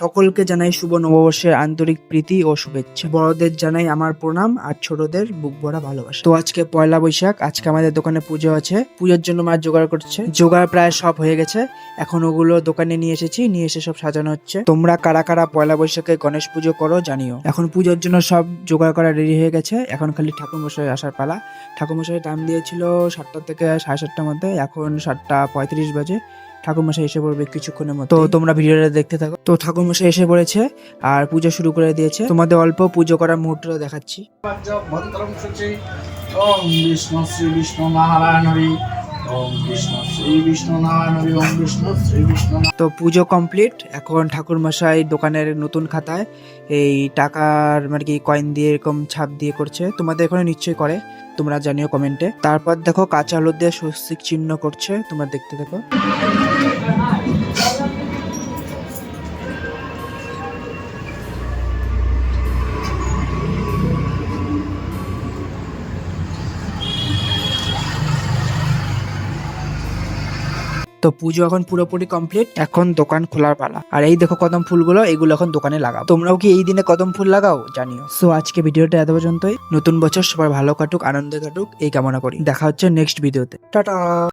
সকলকে জানাই শুভ নববর্ষের আন্তরিক প্রীতি ও শুভেচ্ছা। বড়দের জানাই আমার প্রণাম আর ছোটদের বুক ভরা ভালোবাসা। তো আজকে পয়লা বৈশাখ, আজকে আমাদের দোকানে পুজো আছে। পুজোর জন্য মা জোগাড় করছে, জোগাড় প্রায় সব হয়ে গেছে। এখন ওগুলো দোকানে নিয়ে এসেছি, নিয়ে এসে সব সাজানো হচ্ছে। তোমরা কারা কারা পয়লা বৈশাখে গণেশ পুজো করো জানিও। এখন পুজোর জন্য সব জোগাড় করা রেডি হয়ে গেছে, এখন খালি ঠাকুরমশাই আসার পালা। ঠাকুরমশাই টাইম দিয়েছিল 7টা থেকে 7:30টার মধ্যে, এখন 7:35 বাজে। ঠাকুরমশাই এসে পড়বে কিছুক্ষণের মধ্যে, তো তোমরা ভিডিওটা দেখতে থাকো। তো ঠাকুরমশাই এসে পড়েছে আর পুজো শুরু করে দিয়েছে। তোমাদের অল্প পুজো করার মুহূর্তটা দেখাচ্ছি। ওম বিষ্ণু শ্রী বিষ্ণু নারায়ণ হরি, ওম বিষ্ণু শ্রী বিষ্ণু নারায়ণ হরি, ওম বিষ্ণু শ্রী বিষ্ণু। তো পুজো কমপ্লিট। এখন ঠাকুরমশাই দোকানের নতুন খাতায় এই টাকার মানে কি কয়েন দিয়ে এরকম ছাপ দিয়ে করছে। তোমাদের এখানে নিশ্চয়ই করে, তোমরা জানিও কমেন্টে। তারপর দেখো কাঁচা হলুদ দিয়ে স্বস্তিক চিহ্ন করছে, তোমরা দেখতে দেখো। তো পুজো এখন পুরোপুরি কমপ্লিট, এখন দোকান খোলার পালা। আর এই দেখো কদম ফুলগুলো, এগুলো এখন দোকানে লাগাও। তোমরাও কি এই দিনে কদম ফুল লাগাও জানিও। সো আজকে ভিডিওটা এত পর্যন্তই। নতুন বছর সবার ভালো কাটুক, আনন্দে কাটুক এই কামনা করি। দেখা হচ্ছে নেক্সট ভিডিওতে। টাটা।